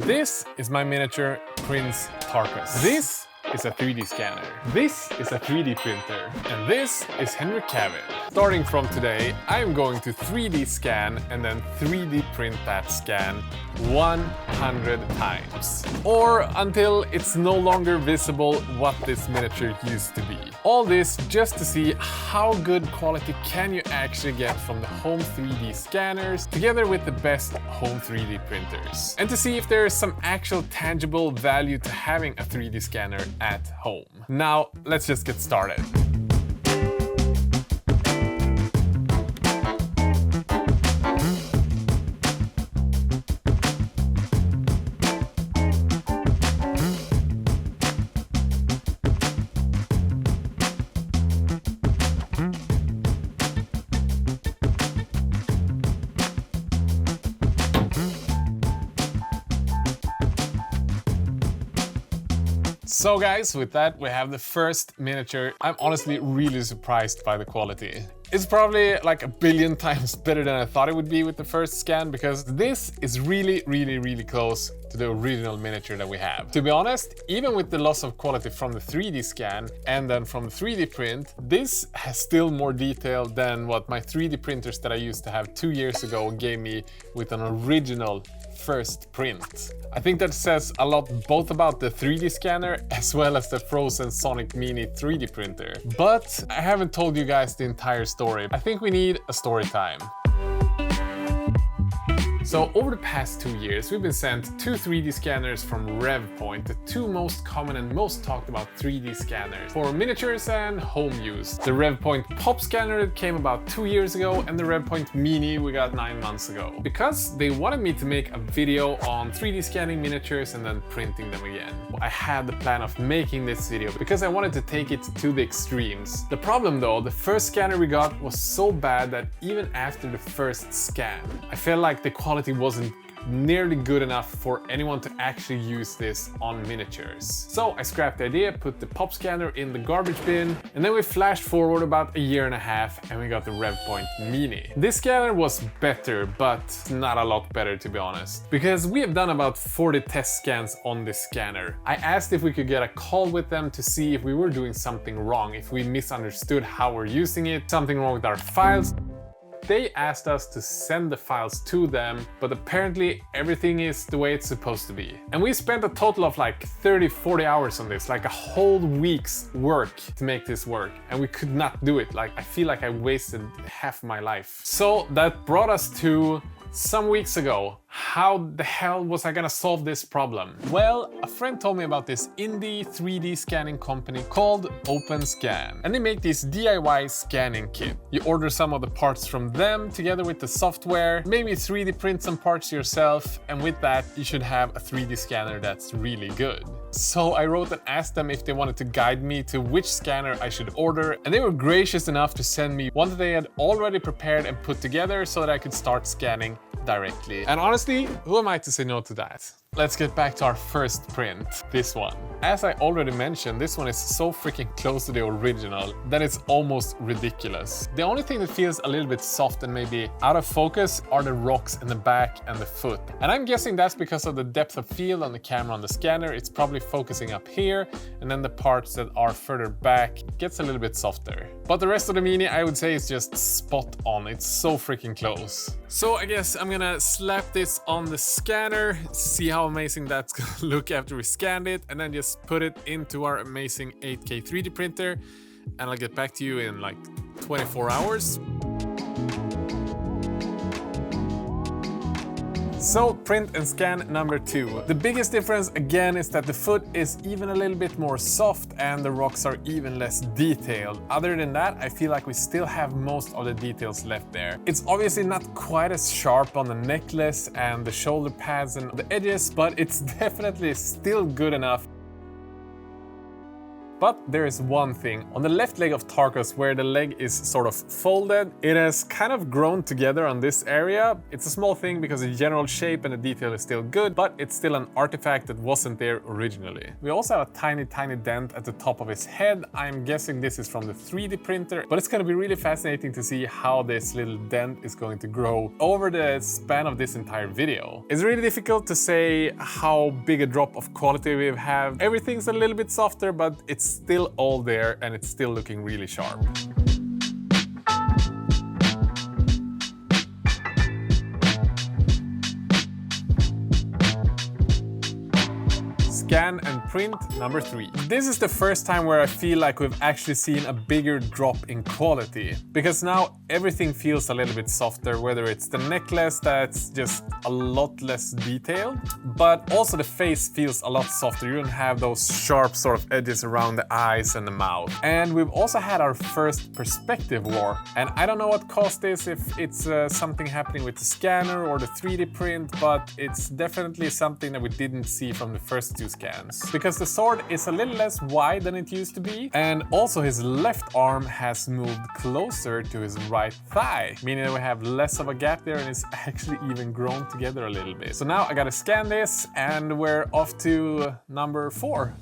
This is my miniature Prince Tharkos. This is a 3D scanner. This is a 3D printer. And this is Henry Cavill. Starting from today, I am going to 3D scan and then 3D print that scan 100 times. Or until it's no longer visible what this miniature used to be. All this just to see how good quality can you actually get from the home 3D scanners together with the best home 3D printers. And to see if there is some actual tangible value to having a 3D scanner at home. Now, let's just get started. So guys, with that we have the first miniature. I'm honestly really surprised by the quality. It's probably like a billion times better than I thought it would be with the first scan, because this is really close to the original miniature that we have. To be honest, even with the loss of quality from the 3D scan and then from the 3D print, this has still more detail than what my 3D printers that I used to have 2 years ago gave me with an original first print. I think that says a lot both about the 3D scanner as well as the Phrozen Sonic Mini 3D printer. But I haven't told you guys the entire story. I think we need a story time. So over the past 2 years, we've been sent 2 3D scanners from RevPoint, the 2 most common and most talked about 3D scanners for miniatures and home use. The RevPoint Pop Scanner that came about 2 years ago and the RevPoint Mini we got 9 months ago. Because they wanted me to make a video on 3D scanning miniatures and then printing them again. I had the plan of making this video because I wanted to take it to the extremes. The problem though, the first scanner we got was so bad that even after the first scan, I felt like the quality wasn't nearly good enough for anyone to actually use this on miniatures. So I scrapped the idea, put the pop scanner in the garbage bin, and then we flashed forward about 1.5 years and we got the RevPoint Mini. This scanner was better, but not a lot better to be honest. Because we have done about 40 test scans on this scanner. I asked if we could get a call with them to see if we were doing something wrong, if we misunderstood how we're using it, something wrong with our files. They asked us to send the files to them, but apparently everything is the way it's supposed to be. And we spent a total of like 30-40 hours on this, like a whole week's work to make this work. And we could not do it. Like, I feel like I wasted half my life. So that brought us to some weeks ago. How the hell was I gonna solve this problem? Well, a friend told me about this indie 3D scanning company called OpenScan. And they make this DIY scanning kit. You order some of the parts from them together with the software, maybe 3D print some parts yourself, and with that you should have a 3D scanner that's really good. So I wrote and asked them if they wanted to guide me to which scanner I should order, and they were gracious enough to send me one that they had already prepared and put together so that I could start scanning directly. And honestly, who am I to say no to that? Let's get back to our first print, this one. As I already mentioned, this one is so freaking close to the original that it's almost ridiculous. The only thing that feels a little bit soft and maybe out of focus are the rocks in the back and the foot. And I'm guessing that's because of the depth of field on the camera on the scanner. It's probably focusing up here, and then the parts that are further back gets a little bit softer. But the rest of the Mini, I would say, is just spot on. It's so freaking close. So I guess I'm gonna slap this on the scanner, see how amazing that's gonna look after we scanned it, and then just put it into our amazing 8K 3D printer, and I'll get back to you in like 24 hours. So print and scan number 2. The biggest difference again is that the foot is even a little bit more soft and the rocks are even less detailed. Other than that, I feel like we still have most of the details left there. It's obviously not quite as sharp on the necklace and the shoulder pads and the edges, but it's definitely still good enough. But there is one thing. On the left leg of Tharkos, where the leg is sort of folded, it has kind of grown together on this area. It's a small thing because the general shape and the detail is still good, but it's still an artifact that wasn't there originally. We also have a tiny dent at the top of his head. I'm guessing this is from the 3D printer, but it's going to be really fascinating to see how this little dent is going to grow over the span of this entire video. It's really difficult to say how big a drop of quality we have. Everything's a little bit softer, but it's still all there and it's still looking really sharp. Scan and print number 3. This is the first time where I feel like we've actually seen a bigger drop in quality, because now everything feels a little bit softer, whether it's the necklace that's just a lot less detailed, but also the face feels a lot softer. You don't have those sharp sort of edges around the eyes and the mouth. And we've also had our first perspective warp, and I don't know what caused this, if it's something happening with the scanner or the 3D print, but it's definitely something that we didn't see from the first two scans. Because the sword is a little less wide than it used to be, and also his left arm has moved closer to his right thigh, meaning that we have less of a gap there and it's actually even grown together a little bit. So now I gotta scan this and we're off to number 4.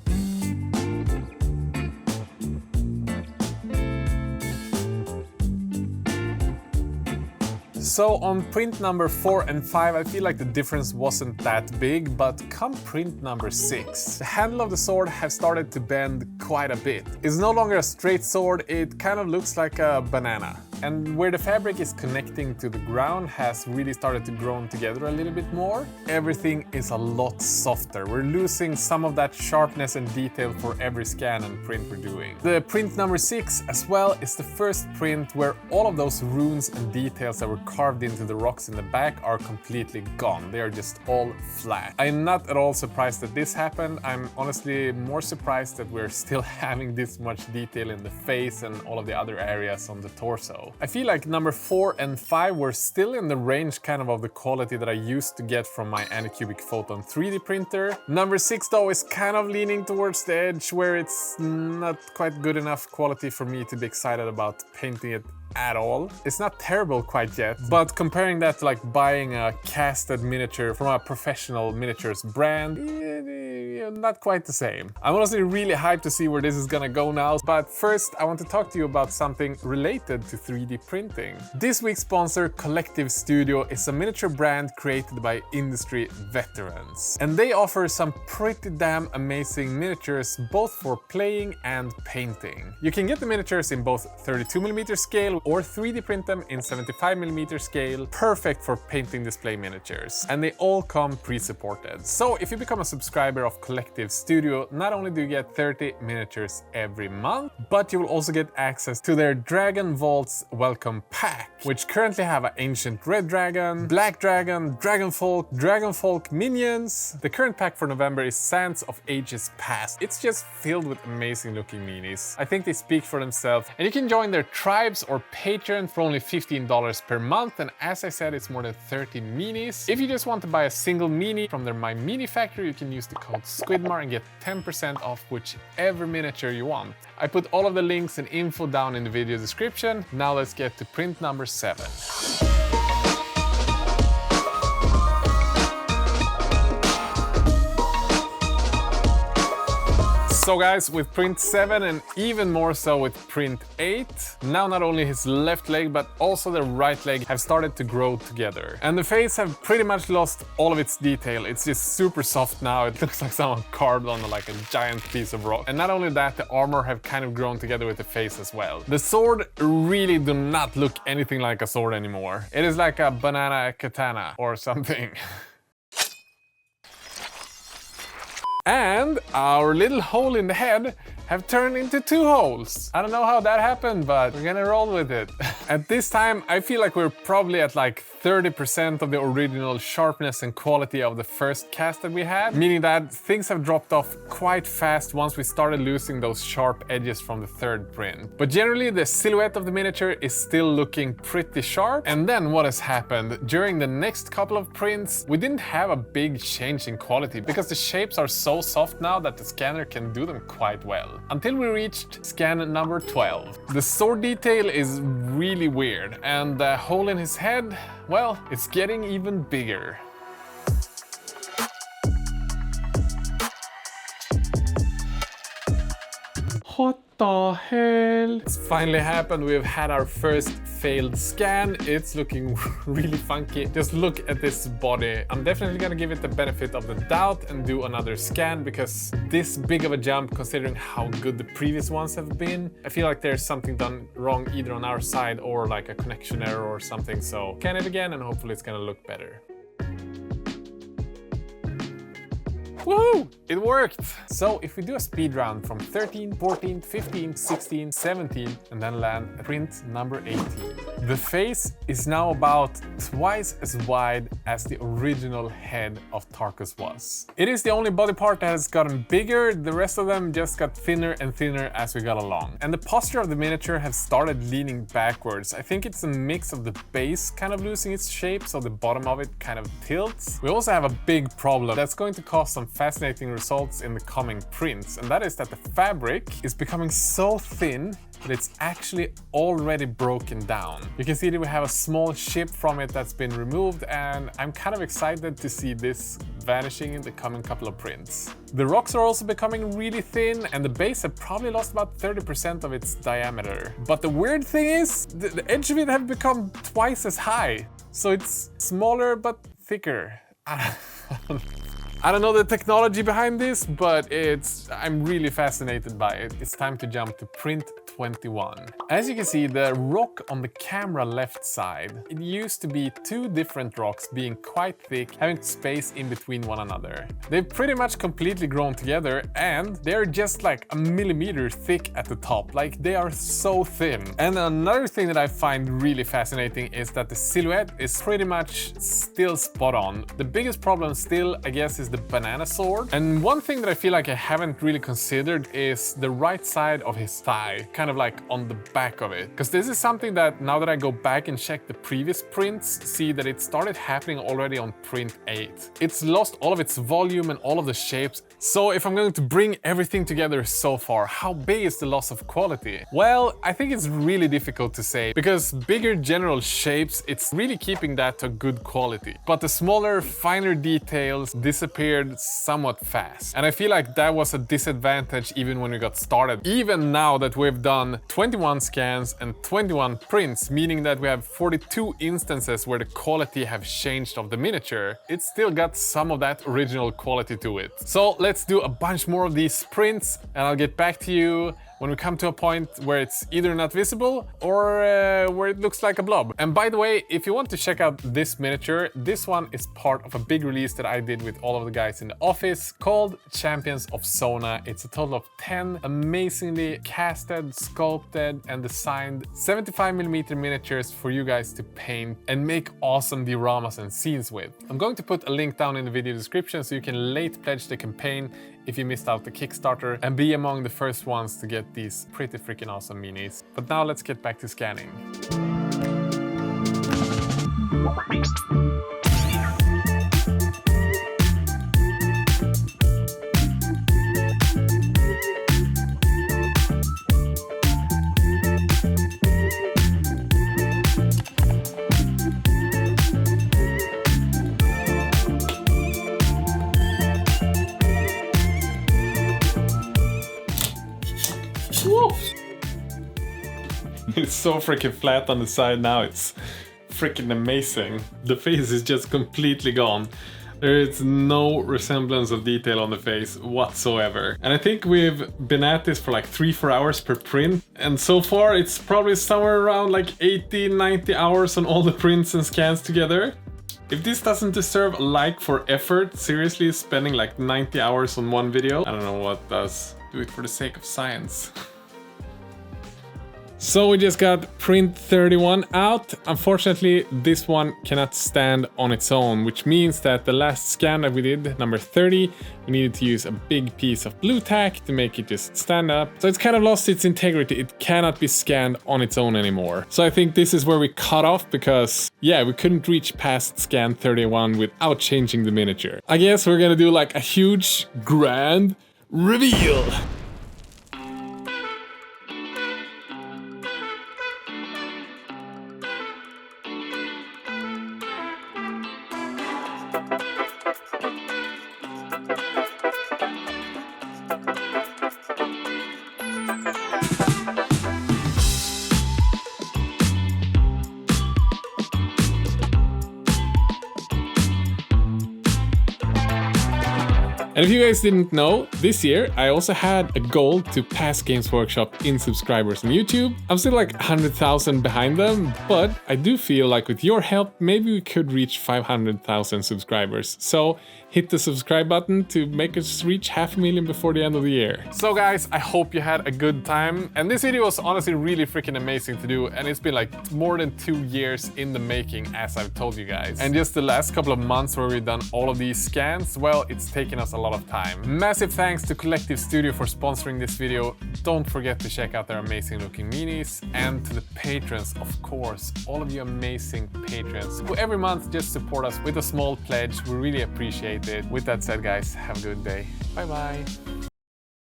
So on print number 4 and 5, I feel like the difference wasn't that big, but come print number 6, the handle of the sword has started to bend quite a bit. It's no longer a straight sword, it kind of looks like a banana. And where the fabric is connecting to the ground has really started to grow together a little bit more. Everything is a lot softer. We're losing some of that sharpness and detail for every scan and print we're doing. The print number 6 as well is the first print where all of those runes and details that were carved into the rocks in the back are completely gone. They are just all flat. I'm not at all surprised that this happened. I'm honestly more surprised that we're still having this much detail in the face and all of the other areas on the torso. I feel like number 4 and 5 were still in the range kind of the quality that I used to get from my Anycubic Photon 3D printer. Number 6 though is kind of leaning towards the edge where it's not quite good enough quality for me to be excited about painting it at all. It's not terrible quite yet, but comparing that to like buying a casted miniature from a professional miniatures brand, not quite the same. I'm honestly really hyped to see where this is gonna go now, but first I want to talk to you about something related to 3D printing. This week's sponsor, Collective Studio, is a miniature brand created by industry veterans, and they offer some pretty damn amazing miniatures both for playing and painting. You can get the miniatures in both 32mm scale or 3D print them in 75mm scale, perfect for painting display miniatures. And they all come pre-supported. So if you become a subscriber of Collective Studio, not only do you get 30 miniatures every month, but you will also get access to their Dragon Vaults Welcome Pack, which currently have an Ancient Red Dragon, Black Dragon, Dragonfolk minions. The current pack for November is Sands of Ages Past. It's just filled with amazing looking minis. I think they speak for themselves, and you can join their tribes or Patreon for only $15 per month, and as I said, it's more than 30 minis. If you just want to buy a single mini from their My Mini Factory, you can use the code Squidmar and get 10% off whichever miniature you want. I put all of the links and info down in the video description. Now let's get to print number 7. So guys, with print 7 and even more so with print 8, now not only his left leg but also the right leg have started to grow together. And the face have pretty much lost all of its detail. It's just super soft now. It looks like someone carved on like a giant piece of rock. And not only that, the armor have kind of grown together with the face as well. The sword really do not look anything like a sword anymore. It is like a banana katana or something. And our little hole in the head have turned into 2 holes. I don't know how that happened, but we're gonna roll with it. At this time, I feel like we're probably at like 30% of the original sharpness and quality of the first cast that we had, meaning that things have dropped off quite fast once we started losing those sharp edges from the third print. But generally the silhouette of the miniature is still looking pretty sharp. And then what has happened? During the next couple of prints, we didn't have a big change in quality because the shapes are so soft now that the scanner can do them quite well. Until we reached scan number 12. The sword detail is really weird, and the hole in his head, well, it's getting even bigger. What the hell? It's finally happened. We've had our first failed scan. It's looking really funky. Just look at this body. I'm definitely gonna give it the benefit of the doubt and do another scan, because this big of a jump, considering how good the previous ones have been, I feel like there's something done wrong either on our side or like a connection error or something. So scan it again and hopefully it's gonna look better. Woohoo! It worked! So if we do a speed round from 13, 14, 15, 16, 17 and then land at print number 18. The face is now about twice as wide as the original head of Tharkos was. It is the only body part that has gotten bigger, the rest of them just got thinner and thinner as we got along. And the posture of the miniature has started leaning backwards. I think it's a mix of the base kind of losing its shape, so the bottom of it kind of tilts. We also have a big problem that's going to cause some fascinating results in the coming prints, and that is that the fabric is becoming so thin that it's actually already broken down. You can see that we have a small ship from it that's been removed, and I'm kind of excited to see this vanishing in the coming couple of prints. The rocks are also becoming really thin, and the base have probably lost about 30% of its diameter. But the weird thing is, the edge of it have become twice as high. So it's smaller but thicker. I don't know the technology behind this, but I'm really fascinated by it. It's time to jump to print 21. As you can see, the rock on the camera left side, it used to be two different rocks being quite thick, having space in between one another. They've pretty much completely grown together, and they're just like a millimeter thick at the top. Like, they are so thin. And another thing that I find really fascinating is that the silhouette is pretty much still spot on. The biggest problem still, I guess, is the banana sword. And one thing that I feel like I haven't really considered is the right side of his thigh, kind of like on the back of it. Because this is something that, now that I go back and check the previous prints, see that it started happening already on print 8. It's lost all of its volume and all of the shapes. So if I'm going to bring everything together so far, how big is the loss of quality? Well, I think it's really difficult to say, because bigger general shapes, it's really keeping that to good quality. But the smaller, finer details disappeared somewhat fast. And I feel like that was a disadvantage even when we got started. Even now that we've done 21 scans and 21 prints, meaning that we have 42 instances where the quality have changed of the miniature, it's still got some of that original quality to it. So let's do a bunch more of these prints, and I'll get back to you when we come to a point where it's either not visible or where it looks like a blob. And by the way, if you want to check out this miniature, this one is part of a big release that I did with all of the guys in the office called Champions of Sona. It's a total of 10 amazingly casted, sculpted and designed 75mm miniatures for you guys to paint and make awesome dioramas and scenes with. I'm going to put a link down in the video description so you can late pledge the campaign if you missed out the Kickstarter and be among the first ones to get these pretty freaking awesome minis. But now let's get back to scanning. It's so freaking flat on the side now, it's freaking amazing. The face is just completely gone. There is no resemblance of detail on the face whatsoever. And I think we've been at this for like 3-4 hours per print. And so far it's probably somewhere around like 80-90 hours on all the prints and scans together. If this doesn't deserve a like for effort, seriously spending like 90 hours on one video, I don't know what does. Do it for the sake of science. So we just got print 31 out. Unfortunately, this one cannot stand on its own, which means that the last scan that we did, number 30, we needed to use a big piece of blue tack to make it just stand up. So it's kind of lost its integrity. It cannot be scanned on its own anymore. So I think this is where we cut off because, yeah, we couldn't reach past scan 31 without changing the miniature. I guess we're gonna do like a huge, grand reveal. And if you guys didn't know, this year I also had a goal to pass Games Workshop in subscribers on YouTube. I'm still like 100,000 behind them, but I do feel like with your help, maybe we could reach 500,000 subscribers. So hit the subscribe button to make us reach 500,000 before the end of the year. So guys, I hope you had a good time. And this video was honestly really freaking amazing to do. And it's been like more than 2 years in the making, as I've told you guys. And just the last couple of months where we've done all of these scans, well, it's taken us a lot of time. Massive thanks to Collective Studio for sponsoring this video. Don't forget to check out their amazing looking minis, and to the patrons, of course, all of you amazing patrons who every month just support us with a small pledge. We really appreciate it. With that said, guys, have a good day. Bye bye.